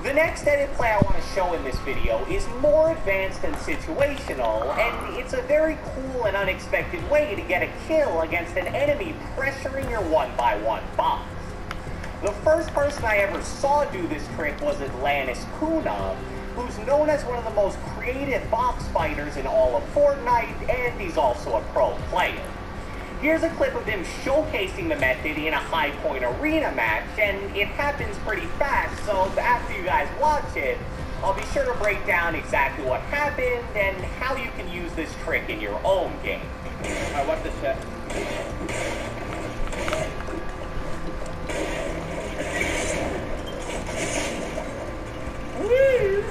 The next edit play I want to show in this video is more advanced and situational, and it's a very cool and unexpected way to get a kill against an enemy pressuring your 1x1 box. The first person I ever saw do this trick was Atlantis Kuna, who's known as one of the most creative box fighters in all of Fortnite, and he's also a pro player. Here's a clip of him showcasing the method in a high point arena match, and it happens pretty fast, so after you guys watch it, I'll be sure to break down exactly what happened and how you can use this trick in your own game. Alright, watch this shit. Woo!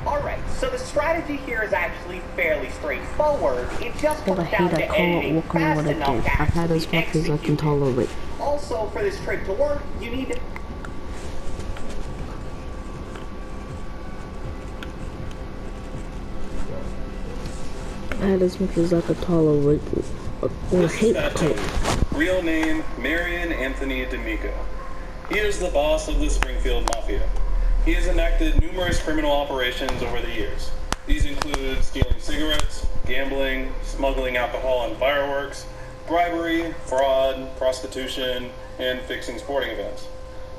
Alright, so the strategy here is actually fairly straightforward. It just comes down to editing fast enough to actually execute. Also, for this trick to work, you need to... I had as much as I could tolerate. This is Fat real name, Marion Anthony D'Amico. He is the boss of the Springfield Mafia. He has enacted numerous criminal operations over the years. These include stealing cigarettes, gambling, smuggling alcohol and fireworks, bribery, fraud, prostitution, and fixing sporting events.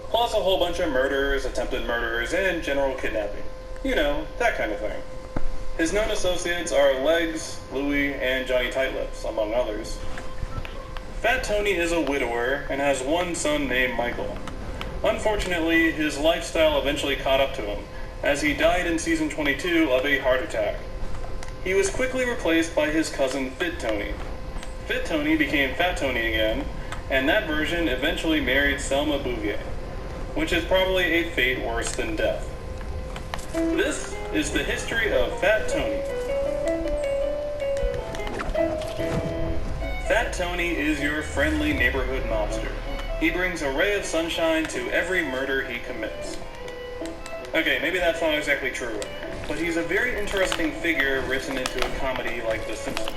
Plus a whole bunch of murders, attempted murders, and general kidnapping. You know, that kind of thing. His known associates are Legs, Louie, and Johnny Tightlips, among others. Fat Tony is a widower and has one son named Michael. Unfortunately, his lifestyle eventually caught up to him, as he died in season 22 of a heart attack. He was quickly replaced by his cousin Fit Tony. Fit Tony became Fat Tony again, and that version eventually married Selma Bouvier, which is probably a fate worse than death. This is the history of Fat Tony. Fat Tony is your friendly neighborhood mobster. He brings a ray of sunshine to every murder he commits. Okay, maybe that's not exactly true, but he's a very interesting figure written into a comedy like The Simpsons.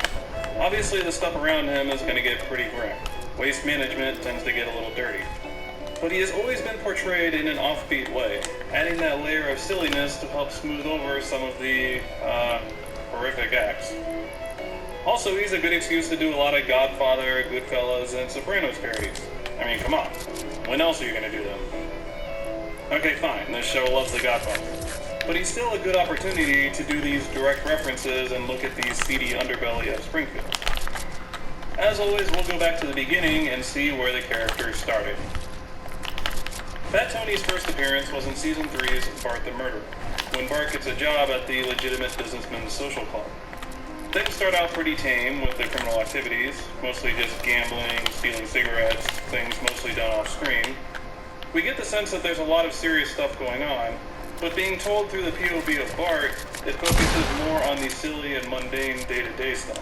Obviously, the stuff around him is going to get pretty grim. Waste management tends to get a little dirty. But he has always been portrayed in an offbeat way, adding that layer of silliness to help smooth over some of the, horrific acts. Also, he's a good excuse to do a lot of Godfather, Goodfellas, and Sopranos parodies. I mean, come on. When else are you going to do them? Okay, fine. This show loves The Godfather. But he's still a good opportunity to do these direct references and look at the seedy underbelly of Springfield. As always, we'll go back to the beginning and see where the character started. Fat Tony's first appearance was in Season 3's Bart the Murderer, when Bart gets a job at the legitimate businessman's social club. Things start out pretty tame with the criminal activities, mostly just gambling, stealing cigarettes, things mostly done off screen. We get the sense that there's a lot of serious stuff going on, but being told through the POV of Bart, it focuses more on the silly and mundane day-to-day stuff.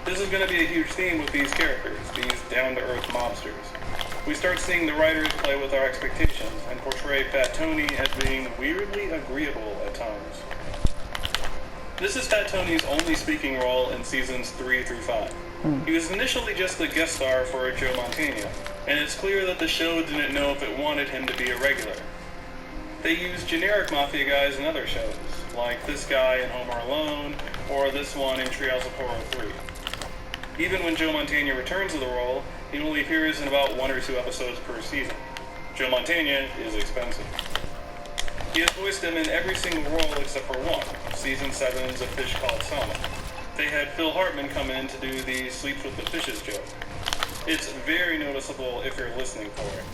This is going to be a huge theme with these characters, these down-to-earth mobsters. We start seeing the writers play with our expectations and portray Fat Tony as being weirdly agreeable at times. This is Fat Tony's only speaking role in seasons 3 through 5. He was initially just a guest star for Joe Mantegna, and it's clear that the show didn't know if it wanted him to be a regular. They used generic Mafia guys in other shows, like this guy in Home Alone, or this one in Treehouse of Horror 3. Even when Joe Mantegna returns to the role, he only appears in about 1 or 2 episodes per season. Joe Mantegna is expensive. He has voiced him in every single role except for one, Season 7's A Fish Called Selma. They had Phil Hartman come in to do the Sleeps with the Fishes joke. It's very noticeable if you're listening for it.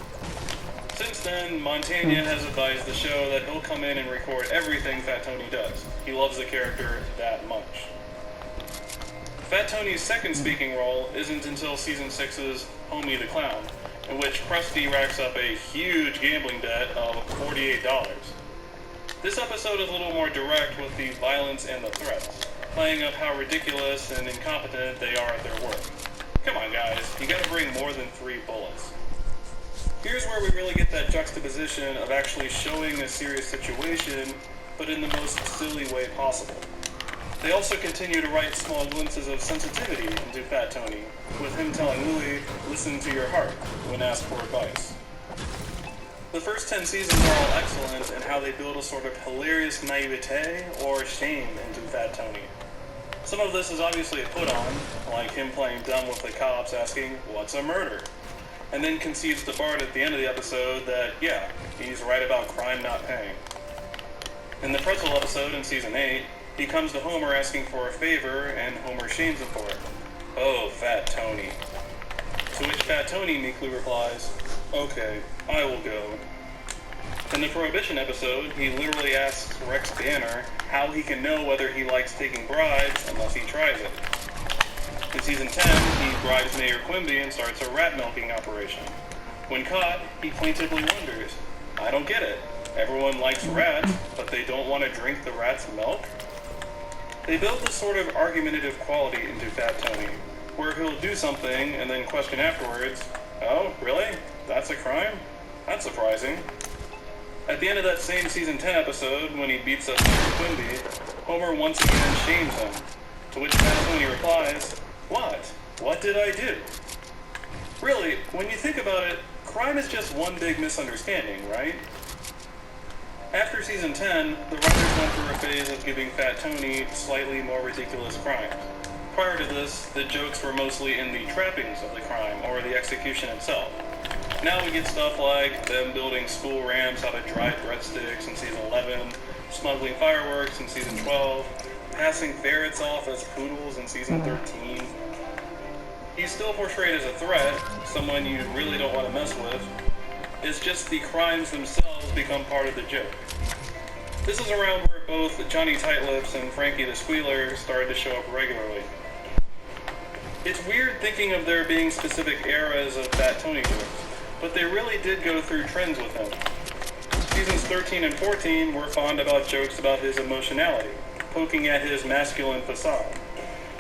Since then, Mantegna has advised the show that he'll come in and record everything Fat Tony does. He loves the character that much. Fat Tony's second speaking role isn't until Season 6's Homie the Clown, in which Krusty racks up a huge gambling debt of $48. This episode is a little more direct with the violence and the threats, playing up how ridiculous and incompetent they are at their work. Come on guys, you gotta bring more than 3 bullets. Here's where we really get that juxtaposition of actually showing a serious situation, but in the most silly way possible. They also continue to write small glimpses of sensitivity into Fat Tony, with him telling Louie, "Listen to your heart," when asked for advice. The first 10 seasons are all excellent in how they build a sort of hilarious naivete or shame into Fat Tony. Some of this is obviously a put-on, like him playing dumb with the cops asking, "What's a murder?" And then concedes to Bart at the end of the episode that, yeah, he's right about crime not paying. In the pretzel episode in season 8, he comes to Homer asking for a favor, and Homer shames him for it. "Oh, Fat Tony." To which Fat Tony meekly replies, "Okay, I will go." In the Prohibition episode, he literally asks Rex Banner how he can know whether he likes taking bribes unless he tries it. In season 10, he bribes Mayor Quimby and starts a rat milking operation. When caught, he plaintively wonders, "I don't get it. Everyone likes rats, but they don't want to drink the rat's milk?" They build this sort of argumentative quality into Fat Tony, where he'll do something and then question afterwards, "Oh, really? That's a crime? That's surprising." At the end of that same season 10 episode, when he beats up Mayor Quimby, Homer once again shames him, to which Fat Tony replies, "What? What did I do?" Really, when you think about it, crime is just one big misunderstanding, right? After season 10, the writers went through a phase of giving Fat Tony slightly more ridiculous crimes. Prior to this, the jokes were mostly in the trappings of the crime or the execution itself. Now we get stuff like them building school ramps out of dried breadsticks in season 11, smuggling fireworks in season 12, passing ferrets off as poodles in season 13. He's still portrayed as a threat, someone you really don't want to mess with. It's just the crimes themselves become part of the joke. This is around where both Johnny Tightlips and Frankie the Squealer started to show up regularly. It's weird thinking of there being specific eras of Fat Tony jokes, but they really did go through trends with him. Seasons 13 and 14 were fond about jokes about his emotionality, poking at his masculine facade.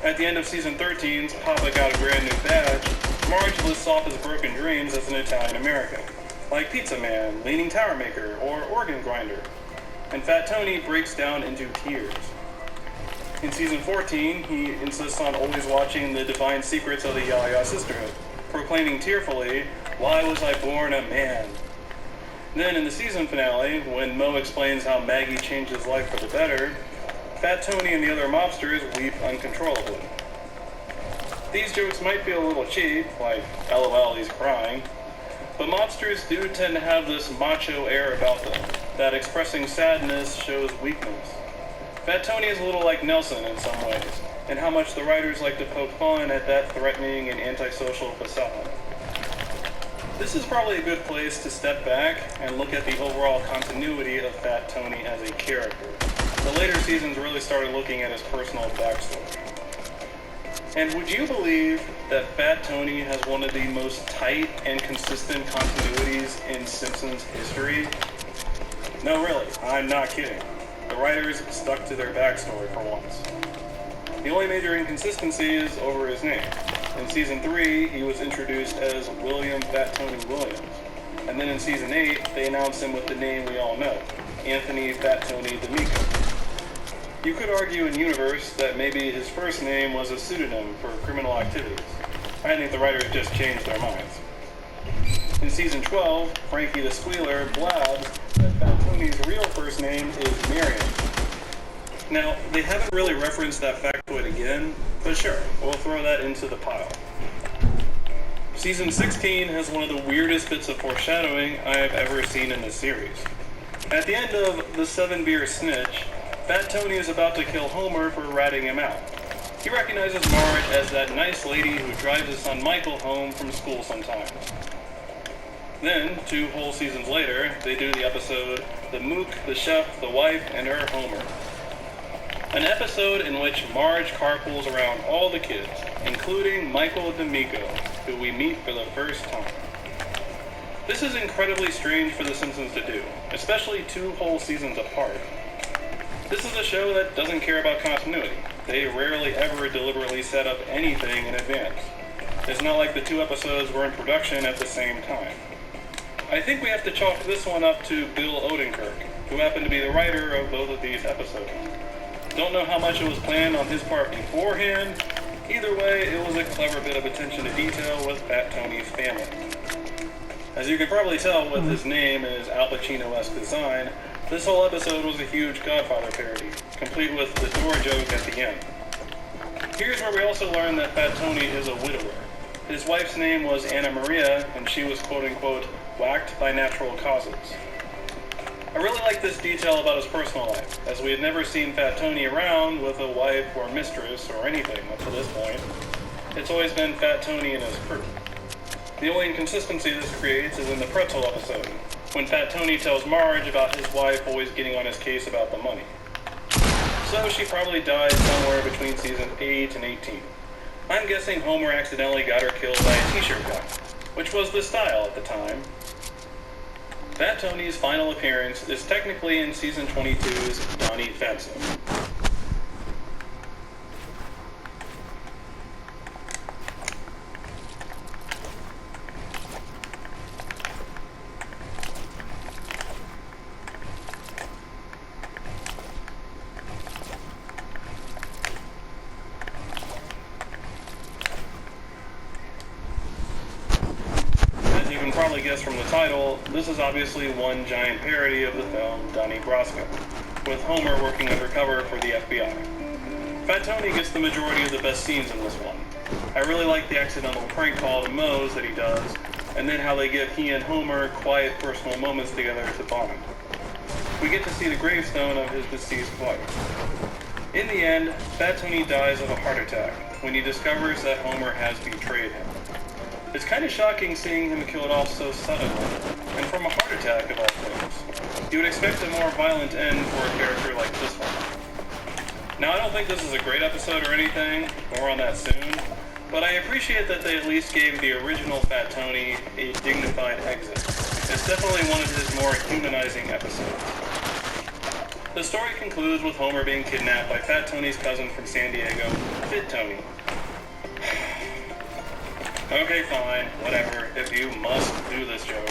At the end of season 13's Papa Got a Brand New Badge, Marge lists off his broken dreams as an Italian-American, like Pizza Man, Leaning Tower Maker, or Organ Grinder. And Fat Tony breaks down into tears. In season 14, he insists on always watching the divine secrets of the Ya-Ya Sisterhood, proclaiming tearfully, "Why was I born a man?" Then in the season finale, when Moe explains how Maggie changed his life for the better, Fat Tony and the other mobsters weep uncontrollably. These jokes might feel a little cheap, like, "LOL, he's crying," but mobsters do tend to have this macho air about them, that expressing sadness shows weakness. Fat Tony is a little like Nelson in some ways, and how much the writers like to poke fun at that threatening and antisocial facade. This is probably a good place to step back and look at the overall continuity of Fat Tony as a character. The later seasons really started looking at his personal backstory. And would you believe that Fat Tony has one of the most tight and consistent continuities in Simpsons history? No, really, I'm not kidding. The writers stuck to their backstory for once. The only major inconsistency is over his name. In season 3, he was introduced as William Fat Tony Williams. And then in season 8, they announced him with the name we all know, Anthony Fat Tony D'Amico. You could argue in universe that maybe his first name was a pseudonym for criminal activities. I think the writers just changed their minds. In season 12, Frankie the Squealer blabs that Fat Tony's real first name is Marion. Now, they haven't really referenced that factoid again, but sure, we'll throw that into the pile. Season 16 has one of the weirdest bits of foreshadowing I have ever seen in this series. At the end of The 7-Beer Snitch, Fat Tony is about to kill Homer for ratting him out. He recognizes Marge as that nice lady who drives his son Michael home from school sometimes. Then, 2 whole seasons later, they do the episode The Mook, the Chef, the Wife, and Her Homer. An episode in which Marge carpools around all the kids, including Michael D'Amico, who we meet for the first time. This is incredibly strange for The Simpsons to do, especially 2 whole seasons apart. This is a show that doesn't care about continuity. They rarely ever deliberately set up anything in advance. It's not like the 2 episodes were in production at the same time. I think we have to chalk this one up to Bill Odenkirk, who happened to be the writer of both of these episodes. Don't know how much it was planned on his part beforehand. Either way, it was a clever bit of attention to detail with Fat Tony's family. As you can probably tell with his name and his Al Pacino-esque design, this whole episode was a huge Godfather parody, complete with the door joke at the end. Here's where we also learn that Fat Tony is a widower. His wife's name was Anna Maria, and she was quote-unquote whacked by natural causes. I really like this detail about his personal life, as we had never seen Fat Tony around with a wife or mistress or anything up to this point. It's always been Fat Tony and his crew. The only inconsistency this creates is in the pretzel episode, when Fat Tony tells Marge about his wife always getting on his case about the money. So she probably died somewhere between season 8 and 18. I'm guessing Homer accidentally got her killed by a t-shirt gun, which was the style at the time. Fat Tony's final appearance is technically in season 22's Donnie Fatso. Probably guess from the title, this is obviously one giant parody of the film Donnie Brasco, with Homer working undercover for the FBI. Fat Tony gets the majority of the best scenes in this one. I really like the accidental prank call to Moe's that he does, and then how they give he and Homer quiet personal moments together to bond. We get to see the gravestone of his deceased wife. In the end, Fat Tony dies of a heart attack when he discovers that Homer has betrayed him. It's kind of shocking seeing him killed off so suddenly, and from a heart attack of all things. You would expect a more violent end for a character like this one. Now, I don't think this is a great episode or anything, more on that soon, but I appreciate that they at least gave the original Fat Tony a dignified exit. It's definitely one of his more humanizing episodes. The story concludes with Homer being kidnapped by Fat Tony's cousin from San Diego, Fit Tony. Okay, fine, whatever, if you must do this joke.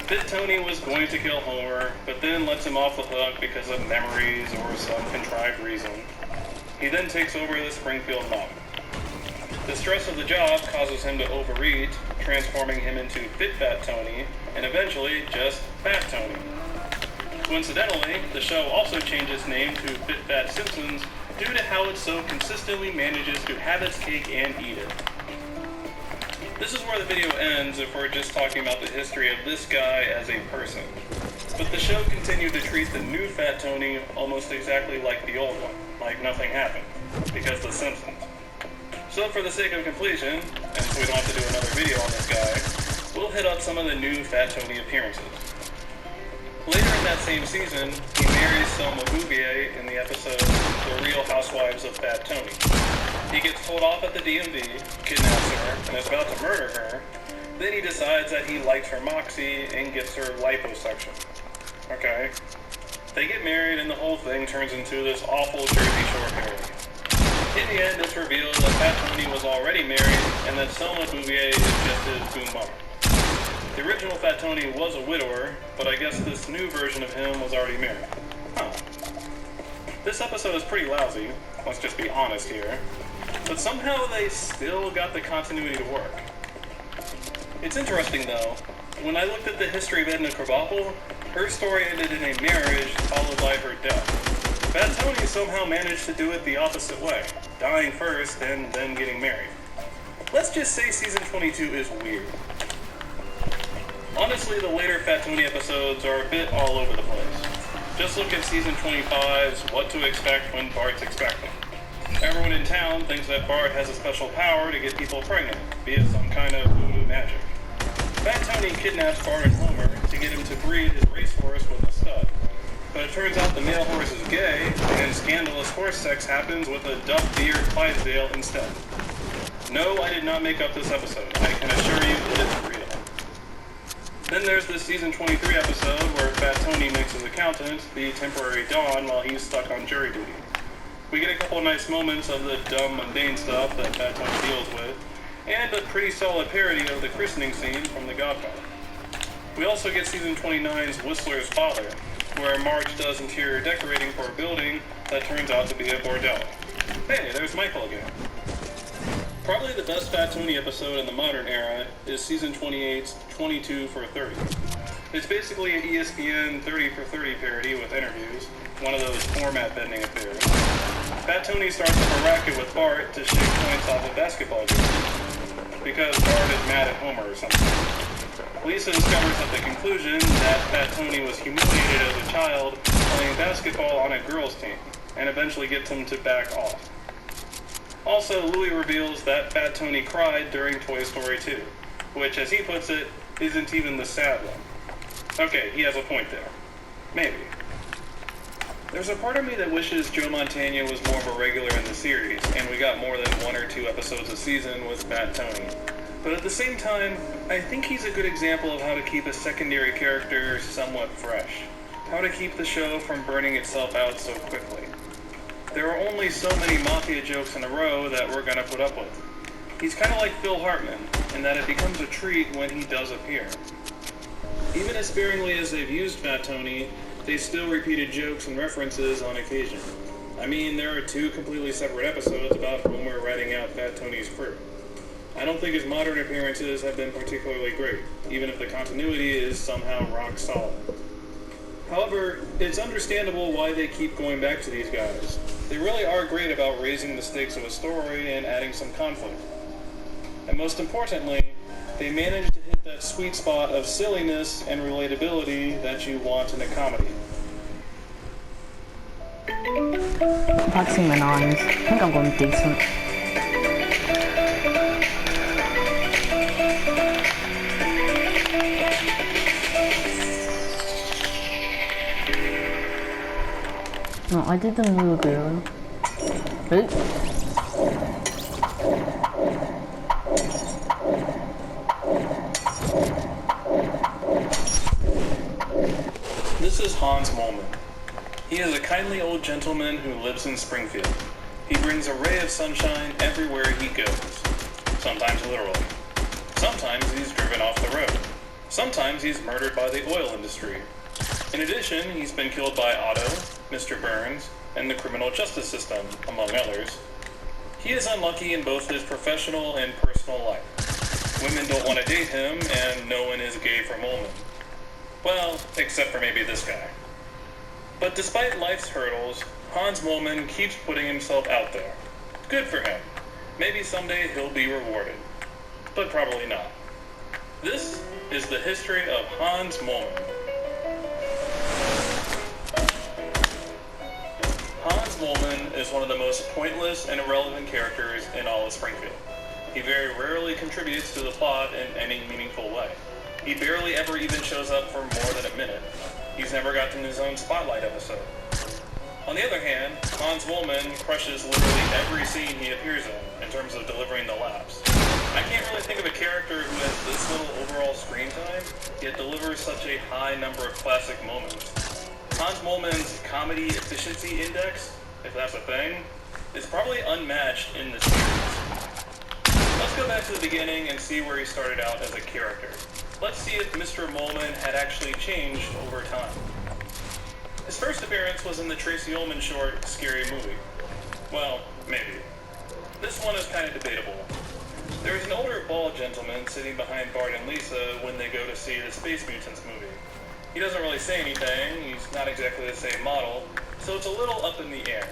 Fit Tony was going to kill Homer, but then lets him off the hook because of memories or some contrived reason. He then takes over the Springfield mob. The stress of the job causes him to overeat, transforming him into Fit Fat Tony, and eventually just Fat Tony. Coincidentally, the show also changed its name to Fit Fat Simpsons due to how it so consistently manages to have its cake and eat it. This is where the video ends if we're just talking about the history of this guy as a person. But the show continued to treat the new Fat Tony almost exactly like the old one, like nothing happened, because The Simpsons. So for the sake of completion, and so we don't have to do another video on this guy, we'll hit up some of the new Fat Tony appearances. Later in that same season, he marries Selma Bouvier in the episode The Real Housewives of Fat Tony. He gets told off at the DMV, kidnaps her, and is about to murder her. Then he decides that he likes her moxie and gets her liposuction. Okay. They get married and the whole thing turns into this awful Jersey Shore parody. In the end, it's revealed that Fat Tony was already married and that Selma Bouvier is just his boom mama. The original Fat Tony was a widower, but I guess this new version of him was already married. Huh. This episode is pretty lousy, let's just be honest here. But somehow they still got the continuity to work. It's interesting though, when I looked at the history of Edna Krabappel, her story ended in a marriage followed by her death. Fat Tony somehow managed to do it the opposite way, dying first and then getting married. Let's just say season 22 is weird. Honestly, the later Fat Tony episodes are a bit all over the place. Just look at season 25's What to Expect When Bart's Expecting. Everyone in town thinks that Bart has a special power to get people pregnant, be it some kind of voodoo magic. Fat Tony kidnaps Bart and Homer to get him to breed his racehorse with a stud. But it turns out the male horse is gay, and scandalous horse sex happens with a duck-beard Clydesdale instead. No, I did not make up this episode. I can assure you it is real. Then there's this season 23 episode where Fat Tony makes his accountant the temporary Don while he's stuck on jury duty. We get a couple of nice moments of the dumb, mundane stuff that Fat Tony deals with, and a pretty solid parody of the christening scene from The Godfather. We also get season 29's Whistler's Father, where Marge does interior decorating for a building that turns out to be a bordello. Hey, there's Michael again. Probably the best Fat Tony episode in the modern era is season 28's 22 for 30. It's basically an ESPN 30 for 30 parody with interviews, one of those format bending affairs. Fat Tony starts up a racket with Bart to shake points off a basketball game, because Bart is mad at Homer or something. Lisa discovers at the conclusion that Fat Tony was humiliated as a child playing basketball on a girls' team, and eventually gets him to back off. Also, Louie reveals that Fat Tony cried during Toy Story 2, which, as he puts it, isn't even the sad one. Okay, he has a point there. Maybe. There's a part of me that wishes Joe Montana was more of a regular in the series, and we got more than 1 or 2 episodes a season with Fat Tony. But at the same time, I think he's a good example of how to keep a secondary character somewhat fresh. How to keep the show from burning itself out so quickly. There are only so many Mafia jokes in a row that we're gonna put up with. He's kind of like Phil Hartman, in that it becomes a treat when he does appear. Even as sparingly as they've used Fat Tony, they still repeated jokes and references on occasion. I mean, there are 2 completely separate episodes about Homer ratting out Fat Tony's crew. I don't think his modern appearances have been particularly great, even if the continuity is somehow rock solid. However, it's understandable why they keep going back to these guys. They really are great about raising the stakes of a story and adding some conflict. And most importantly, they manage to hit that sweet spot of silliness and relatability that you want in a comedy. I've seen my nines. I think I'm going decent. No, I did the new girl. This is Hans Moleman. He is a kindly old gentleman who lives in Springfield. He brings a ray of sunshine everywhere he goes. Sometimes literally. Sometimes he's driven off the road. Sometimes he's murdered by the oil industry. In addition, he's been killed by Otto, Mr. Burns, and the criminal justice system, among others. He is unlucky in both his professional and personal life. Women don't want to date him, and no one is gay for Moleman. Well, except for maybe this guy. But despite life's hurdles, Hans Moleman keeps putting himself out there. Good for him. Maybe someday he'll be rewarded. But probably not. This is the history of Hans Moleman. Hans Moleman is one of the most pointless and irrelevant characters in all of Springfield. He very rarely contributes to the plot in any meaningful way. He barely ever even shows up for more than a minute. He's never gotten his own spotlight episode. On the other hand, Hans Moleman crushes literally every scene he appears in terms of delivering the laughs. I can't really think of a character who has this little overall screen time, yet delivers such a high number of classic moments. Hans Moleman's comedy efficiency index, if that's a thing, is probably unmatched in the series. Let's go back to the beginning and see where he started out as a character. Let's see if Mr. Moleman had actually changed over time. His first appearance was in the Tracy Ullman short, Scary Movie. Well, maybe. This one is kind of debatable. There's an older bald gentleman sitting behind Bart and Lisa when they go to see the Space Mutants movie. He doesn't really say anything, he's not exactly the same model, so it's a little up in the air.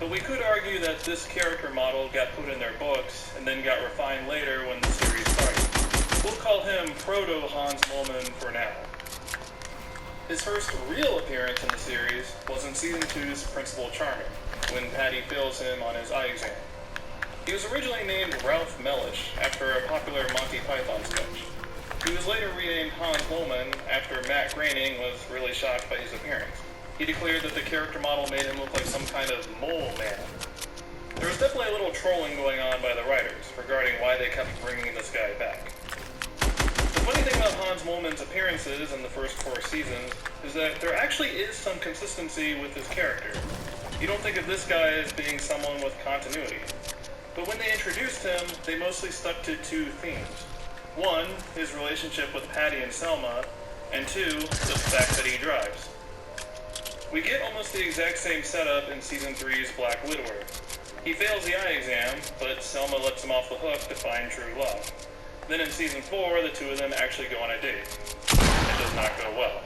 But we could argue that this character model got put in their books and then got refined later when the series started. We'll call him Proto-Hans Moleman for now. His first real appearance in the series was in Season 2's Principal Charming, when Patty fails him on his eye exam. He was originally named Ralph Mellish after a popular Monty Python sketch. He was later renamed Hans Moleman after Matt Groening was really shocked by his appearance. He declared that the character model made him look like some kind of mole man. There was definitely a little trolling going on by the writers regarding why they kept bringing this guy back. The funny thing about Hans Moleman's appearances in the first 4 seasons is that there actually is some consistency with his character. You don't think of this guy as being someone with continuity. But when they introduced him, they mostly stuck to 2 themes. 1, his relationship with Patty and Selma, and 2, the fact that he drives. We get almost the exact same setup in Season 3's Black Widower. He fails the eye exam, but Selma lets him off the hook to find true love. Then in season 4, the two of them actually go on a date. It does not go well.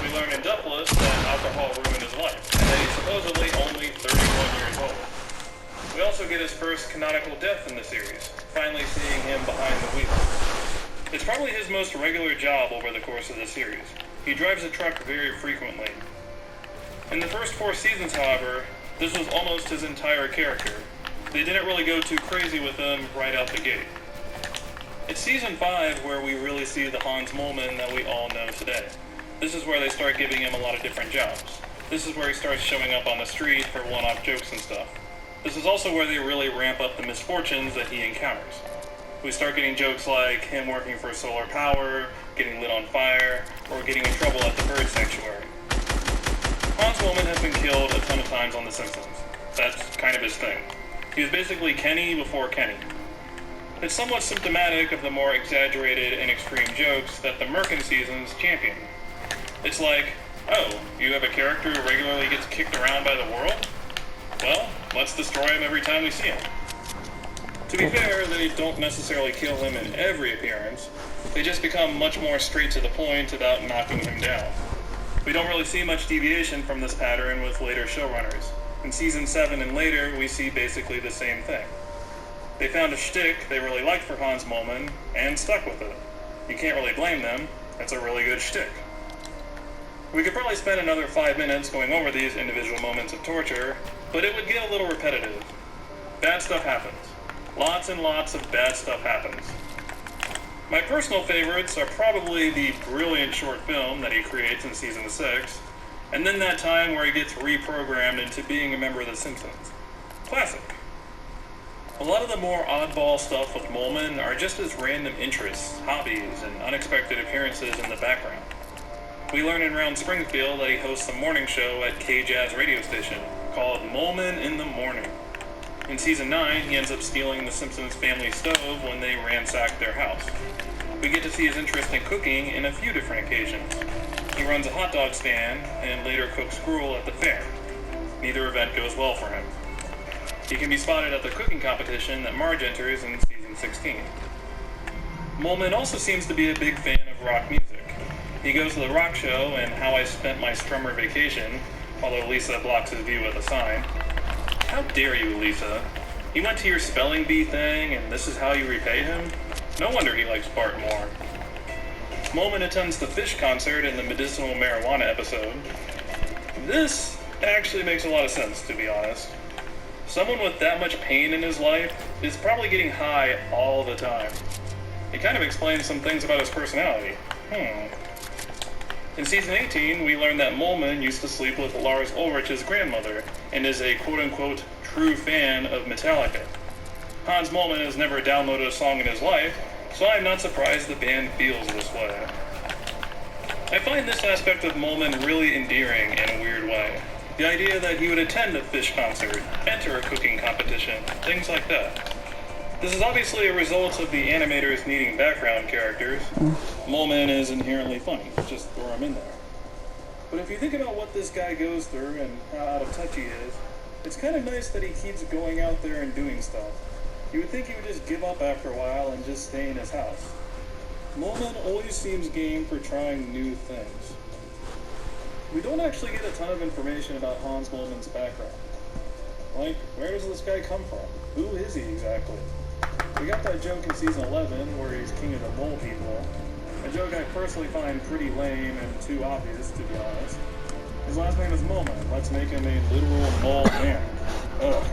We learn in Dupless that alcohol ruined his life, and that he's supposedly only 31 years old. We also get his first canonical death in the series, finally seeing him behind the wheel. It's probably his most regular job over the course of the series. He drives a truck very frequently. In the first 4 seasons, however, this was almost his entire character. They didn't really go too crazy with him right out the gate. It's season 5 where we really see the Hans Moleman that we all know today. This is where they start giving him a lot of different jobs. This is where he starts showing up on the street for one-off jokes and stuff. This is also where they really ramp up the misfortunes that he encounters. We start getting jokes like him working for solar power, getting lit on fire, or getting in trouble at the bird sanctuary. Hans Moleman has been killed a ton of times on The Simpsons. That's kind of his thing. He was basically Kenny before Kenny. It's somewhat symptomatic of the more exaggerated and extreme jokes that the Merkin seasons champion. It's like, oh, you have a character who regularly gets kicked around by the world? Well, let's destroy him every time we see him. To be fair, they don't necessarily kill him in every appearance. They just become much more straight to the point about knocking him down. We don't really see much deviation from this pattern with later showrunners. In season 7 and later, we see basically the same thing. They found a shtick they really liked for Hans Moleman, and stuck with it. You can't really blame them. It's a really good shtick. We could probably spend another 5 minutes going over these individual moments of torture, but it would get a little repetitive. Bad stuff happens. Lots and lots of bad stuff happens. My personal favorites are probably the brilliant short film that he creates in season 6, and then that time where he gets reprogrammed into being a member of The Simpsons. Classic. A lot of the more oddball stuff with Moleman are just his random interests, hobbies, and unexpected appearances in the background. We learn in Round Springfield that he hosts a morning show at K-Jazz radio station called Moleman in the Morning. In season 9, he ends up stealing the Simpsons family stove when they ransack their house. We get to see his interest in cooking in a few different occasions. He runs a hot dog stand and later cooks gruel at the fair. Neither event goes well for him. He can be spotted at the cooking competition that Marge enters in season 16. Moleman also seems to be a big fan of rock music. He goes to the rock show and How I Spent My Strummer Vacation, although Lisa blocks his view with a sign. How dare you, Lisa? He went to your spelling bee thing and this is how you repay him? No wonder he likes Bart more. Moleman attends the Fish concert in the medicinal marijuana episode. This actually makes a lot of sense, to be honest. Someone with that much pain in his life is probably getting high all the time. It kind of explains some things about his personality. In season 18, we learn that Moleman used to sleep with Lars Ulrich's grandmother and is a quote-unquote true fan of Metallica. Hans Moleman has never downloaded a song in his life, so I'm not surprised the band feels this way. I find this aspect of Moleman really endearing in a weird way. The idea that he would attend a Fish concert, enter a cooking competition, things like that. This is obviously a result of the animators needing background characters. Moleman is inherently funny, just throw him in there. But if you think about what this guy goes through and how out of touch he is, it's kind of nice that he keeps going out there and doing stuff. You would think he would just give up after a while and just stay in his house. Moleman always seems game for trying new things. We don't actually get a ton of information about Hans Moleman's background. Like, where does this guy come from? Who is he exactly? We got that joke in season 11 where he's king of the mole people. A joke I personally find pretty lame and too obvious, to be honest. His last name is Moleman. Let's make him a literal mole man. Ugh.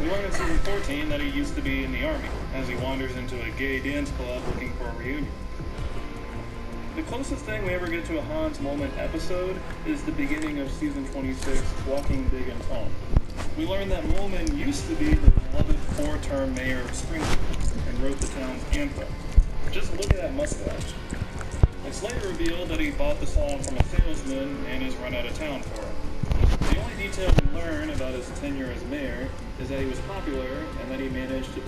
We learn in season 14 that he used to be in the army, as he wanders into a gay dance club looking for a reunion. The closest thing we ever get to a Hans Moleman episode is the beginning of season 26, Walking Big and Tall. We learn that Moleman used to be the beloved 4-term mayor of Springfield and wrote the town's anthem. Just look at that mustache. It's later revealed that he bought the song from a salesman and is run out of town for it. The only detail we learn about his tenure as mayor is that he was popular and that he managed to